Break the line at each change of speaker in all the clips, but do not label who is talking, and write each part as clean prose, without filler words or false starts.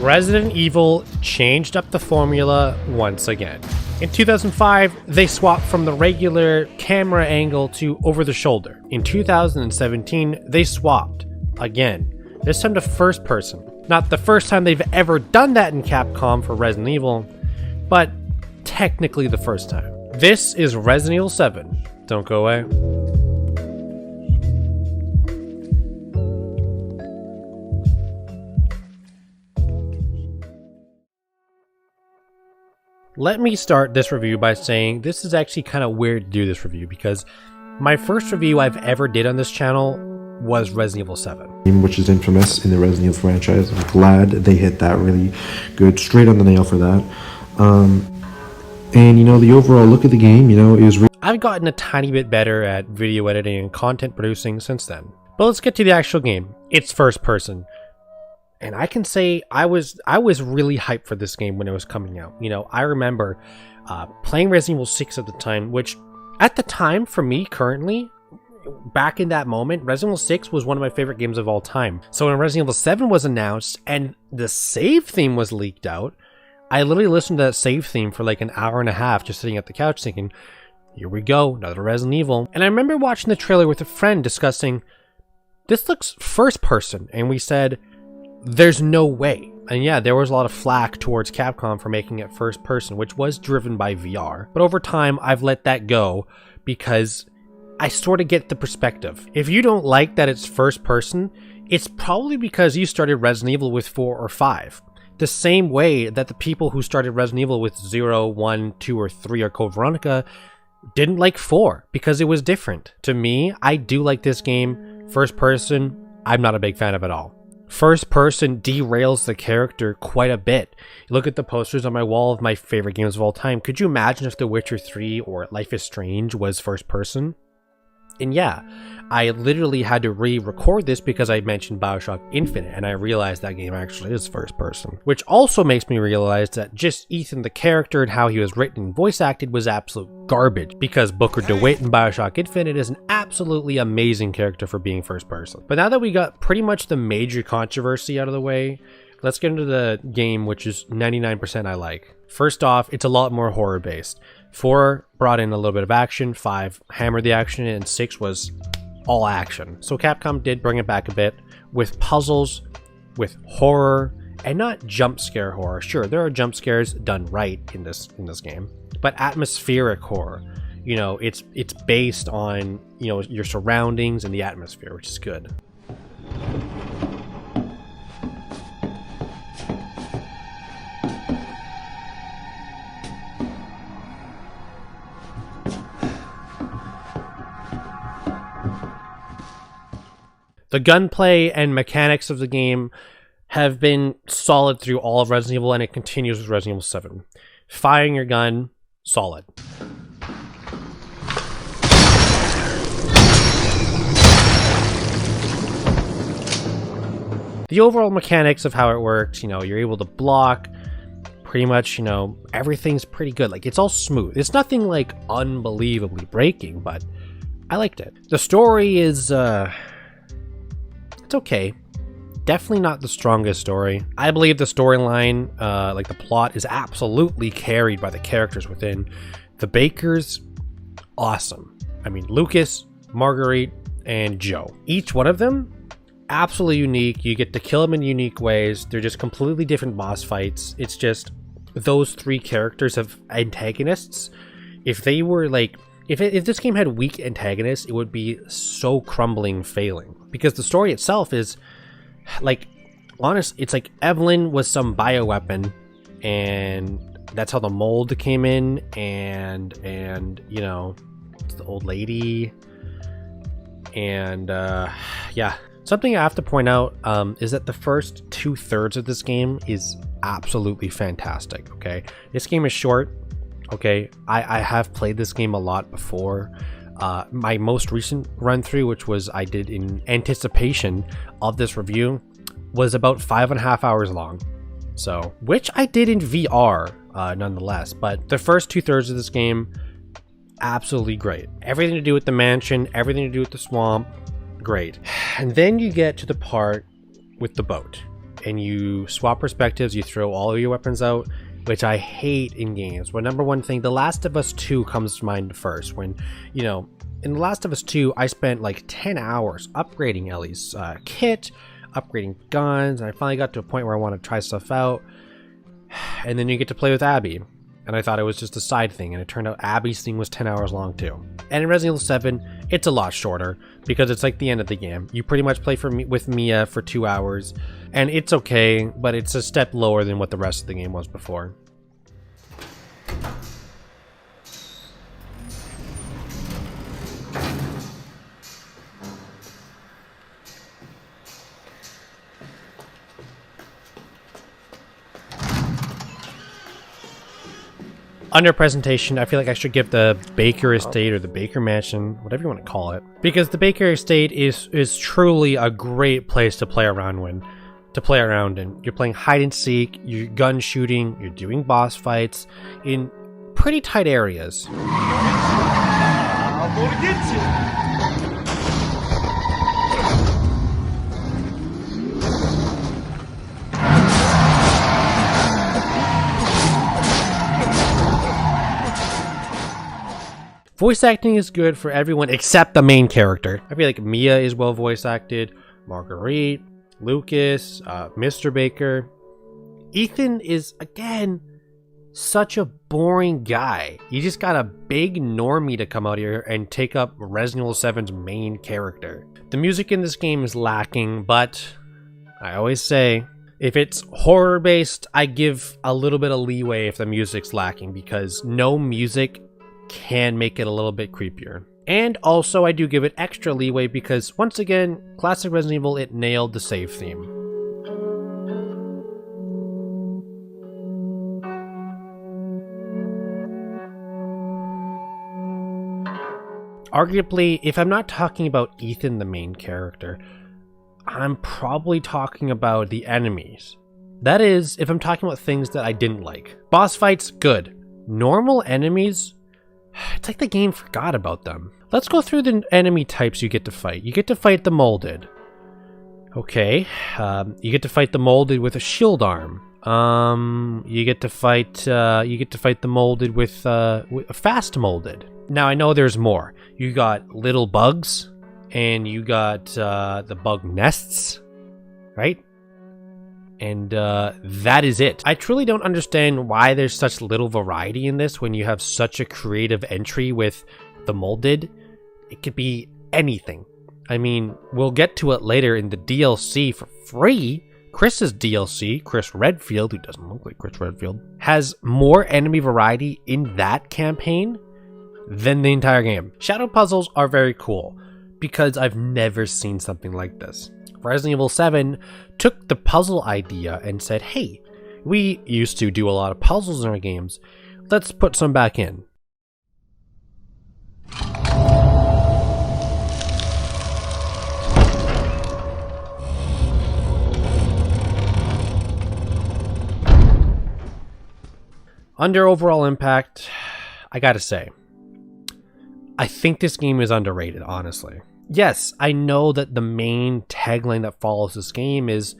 Resident Evil changed up the formula once again. In 2005, they swapped from the regular camera angle to over the shoulder. In 2017, they swapped again, this time to first person. Not the first time they've ever done that in Capcom for Resident Evil, but technically the first time. This is Resident Evil 7. Don't go away. Let me start this review by saying this is actually kind of weird to do this review because my first review I've ever did on this channel was Resident Evil 7.
Which is infamous in the Resident Evil franchise. I'm glad they hit that really good, straight on the nail for that. And you know, the overall look of the game, you know, is
I've gotten a tiny bit better at video editing and content producing since then. But let's get to the actual game. It's first person. And I can say I was really hyped for this game when it was coming out. You know, I remember playing Resident Evil 6 at the time, which at the time for me currently, back in that moment, Resident Evil 6 was one of my favorite games of all time. So when Resident Evil 7 was announced and the save theme was leaked out, I literally listened to that save theme for like an hour and a half just sitting at the couch thinking, here we go, another Resident Evil. And I remember watching the trailer with a friend discussing, this looks first person, and we said, there's no way. And yeah, there was a lot of flack towards Capcom for making it first person, which was driven by VR. But over time, I've let that go because I sort of get the perspective. If you don't like that it's first person, it's probably because you started Resident Evil with 4 or 5. The same way that the people who started Resident Evil with 0, 1, 2, or 3 or Code Veronica didn't like 4 because it was different. To me, I do like this game. First person, I'm not a big fan of it all. First person derails the character quite a bit. Look at the posters on my wall of my favorite games of all time. Could you imagine if The Witcher 3 or Life is Strange was first person? And yeah, I literally had to re-record this because I mentioned BioShock Infinite and I realized that game actually is first person. Which also makes me realize that just Ethan the character and how he was written and voice acted was absolute garbage, because Booker DeWitt in BioShock Infinite is an absolutely amazing character for being first person. But now that we got pretty much the major controversy out of the way, let's get into the game, which is 99% I like. First off, it's a lot more horror based. 4 brought in a little bit of action, 5 hammered the action, and 6 was all action. So Capcom did bring it back a bit with puzzles, with horror, and not jump scare horror. Sure, there are jump scares done right in this game, but atmospheric horror. You know, it's based on, you know, your surroundings and the atmosphere, which is good. The gunplay and mechanics of the game have been solid through all of Resident Evil, and it continues with Resident Evil 7. Firing your gun, solid. The overall mechanics of how it works, you know, you're able to block, pretty much, you know, everything's pretty good. Like, it's all smooth. It's nothing, like, unbelievably breaking, but I liked it. The story is, it's okay. Definitely not the strongest story. I believe the storyline, like the plot, is absolutely carried by the characters within. The Bakers, awesome. I mean, Lucas, Marguerite, and Joe. Each one of them, absolutely unique. You get to kill them in unique ways. They're just completely different boss fights. It's just those 3 characters of antagonists. If they were like, if this game had weak antagonists, it would be so crumbling, failing. Because the story itself is, like, honest. It's like Evelyn was some bioweapon, and that's how the mold came in, and you know, it's the old lady, and yeah. Something I have to point out is that the first 2/3 of this game is absolutely fantastic. Okay, this game is short. Okay, I have played this game a lot before. My most recent run through, which was I did in anticipation of this review, was about 5.5 hours long. So, which I did in VR nonetheless. But the first 2/3 of this game, absolutely great. Everything to do with the mansion, everything to do with the swamp, great. And then you get to the part with the boat. and you swap perspectives, you throw all of your weapons out, which I hate in games. Well, number one thing, The Last of Us 2 comes to mind first. When, you know, in The Last of Us 2, I spent like 10 hours upgrading Ellie's kit, upgrading guns, and I finally got to a point where I want to try stuff out. And then you get to play with Abby. And I thought it was just a side thing, and it turned out Abby's thing was 10 hours long too. And in Resident Evil 7, it's a lot shorter because it's like the end of the game. You pretty much play with Mia for 2 hours, and it's okay, but it's a step lower than what the rest of the game was before. Under presentation, I feel like I should give the Baker Estate or the Baker Mansion, whatever you want to call it, because the Baker Estate is truly a great place to play around in. You're playing hide and seek, you're gun shooting, you're doing boss fights in pretty tight areas. I'm gonna get you. Voice acting is good for everyone except the main character. I feel like Mia is well voice acted, Marguerite, Lucas, Mr. Baker. Ethan is, again, such a boring guy. You just got a big normie to come out here and take up Resident Evil 7's main character. The music in this game is lacking, but I always say, if it's horror based, I give a little bit of leeway if the music's lacking, because no music can make it a little bit creepier. And also I do give it extra leeway because, once again, classic Resident Evil, it nailed the save theme. Arguably, if I'm not talking about Ethan, the main character, I'm probably talking about the enemies. That is, if I'm talking about things that I didn't like. Boss fights, good. Normal enemies, it's like the game forgot about them. Let's go through the enemy types you get to fight. You get to fight the molded. Okay. You get to fight the molded with a shield arm. You get to fight the molded with a fast molded. Now I know there's more. You got little bugs, and you got the bug nests, right? And that is it. I truly don't understand why there's such little variety in this when you have such a creative entry with the molded. It could be anything. I mean, we'll get to it later in the DLC for free. Chris's DLC, Chris Redfield, who doesn't look like Chris Redfield, has more enemy variety in that campaign than the entire game. Shadow puzzles are very cool because I've never seen something like this. Resident Evil 7 took the puzzle idea and said, hey, we used to do a lot of puzzles in our games. Let's put some back in. Under overall impact, I gotta say, I think this game is underrated, honestly. Yes, I know that the main tagline that follows this game is,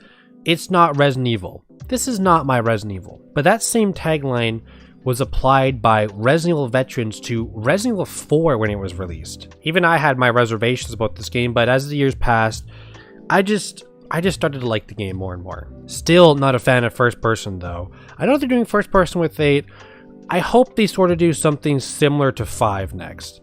it's not Resident Evil. This is not my Resident Evil. But that same tagline was applied by Resident Evil veterans to Resident Evil 4 when it was released. Even I had my reservations about this game, but as the years passed, I just started to like the game more and more. Still not a fan of first person though. I know they're doing first person with 8. I hope they sort of do something similar to 5 next.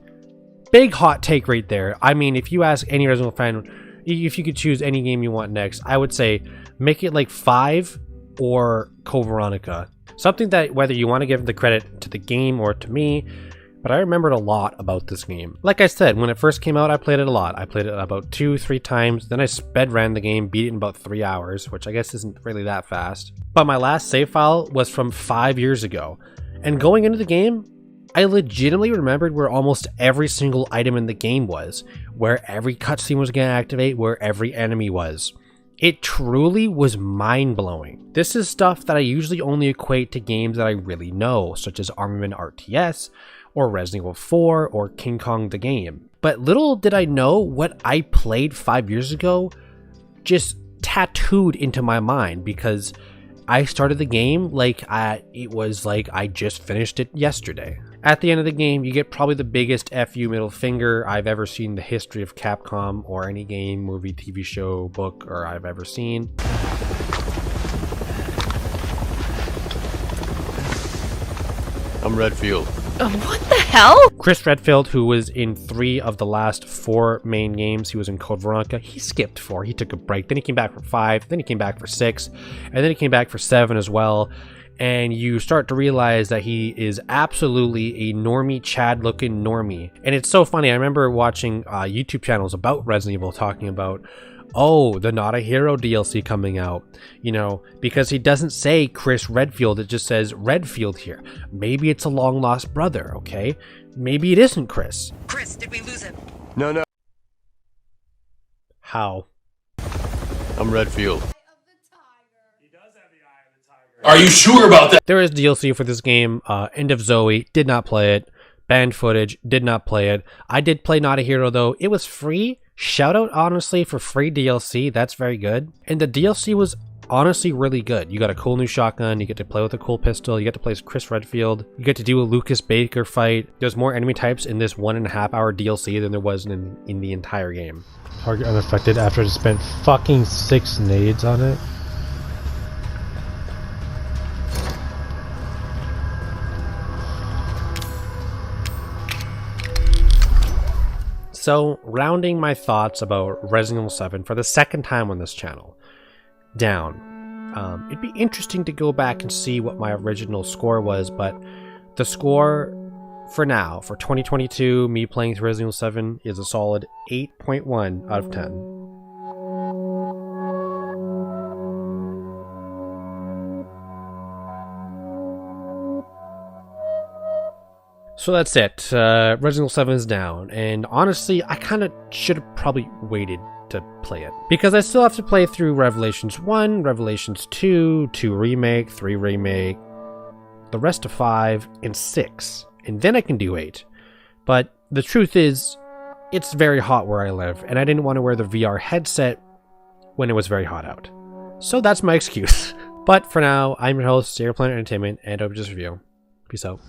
Big hot take right there. I mean, if you ask any Resident Evil fan, if you could choose any game you want next, I would say make it like 5 or Code Veronica. Something that, whether you want to give the credit to the game or to me, but I remembered a lot about this game. Like I said, when it first came out, I played it a lot. I played it about 2-3 times, then I sped ran the game, beat it in about 3 hours, which I guess isn't really that fast. But my last save file was from 5 years ago, and going into the game, I legitimately remembered where almost every single item in the game was, where every cutscene was going to activate, where every enemy was. It truly was mind-blowing. This is stuff that I usually only equate to games that I really know, such as Armament RTS, or Resident Evil 4, or King Kong the Game. But little did I know what I played 5 years ago just tattooed into my mind because I started the game like it was like I just finished it yesterday. At the end of the game, you get probably the biggest FU middle finger I've ever seen in the history of Capcom or any game, movie, TV show, book, or I've ever seen.
I'm Redfield.
What the hell?
Chris Redfield, who was in 3 of the last 4 main games, he was in Code Veronica. He skipped 4, he took a break, then he came back for 5, then he came back for 6, and then he came back for 7 as well. And you start to realize that he is absolutely a normie Chad looking normie. And it's so funny, I remember watching YouTube channels about Resident Evil talking about, oh, the Not a Hero DLC coming out, you know, because he doesn't say Chris Redfield, it just says Redfield here. Maybe it's a long lost brother, okay? Maybe it isn't Chris.
Chris, did we lose him?
No.
How?
I'm Redfield.
Are you sure about that?
There is DLC for this game, End of Zoe, did not play it. Banned footage, did not play it. I did play Not a Hero though, it was free. Shout out honestly for free DLC, that's very good. And the DLC was honestly really good. You got a cool new shotgun, you get to play with a cool pistol, you get to play as Chris Redfield, you get to do a Lucas Baker fight. There's more enemy types in this 1.5 hour DLC than there was in the entire game. Target unaffected after it spent fucking 6 nades on it. So, rounding my thoughts about Resident Evil 7 for the second time on this channel down. It'd be interesting to go back and see what my original score was, but the score for now, for 2022, me playing through Resident Evil 7 is a solid 8.1 out of 10. So that's it. Resident Evil 7 is down, and honestly, I kind of should have probably waited to play it. Because I still have to play through Revelations 1, Revelations 2, 2 Remake, 3 Remake, the rest of 5, and 6. And then I can do 8. But the truth is, it's very hot where I live, and I didn't want to wear the VR headset when it was very hot out. So that's my excuse. But for now, I'm your host, Sierra Planet Entertainment, and hope you just review. Peace out.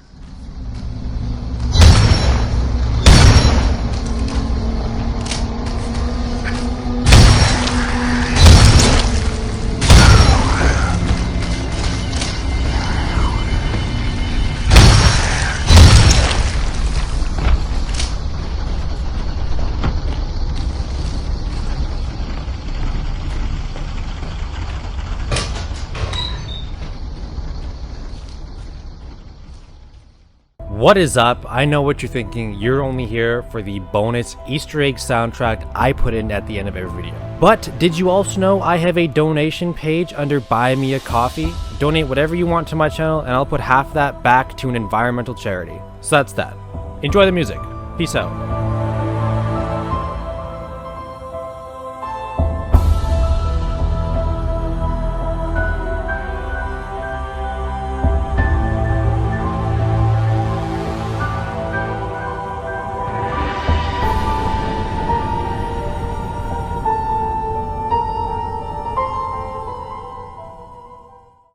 What is up? I know what you're thinking. You're only here for the bonus Easter egg soundtrack I put in at the end of every video. But did you also know I have a donation page under Buy Me a Coffee? Donate whatever you want to my channel and I'll put half that back to an environmental charity. So that's that. Enjoy the music. Peace out.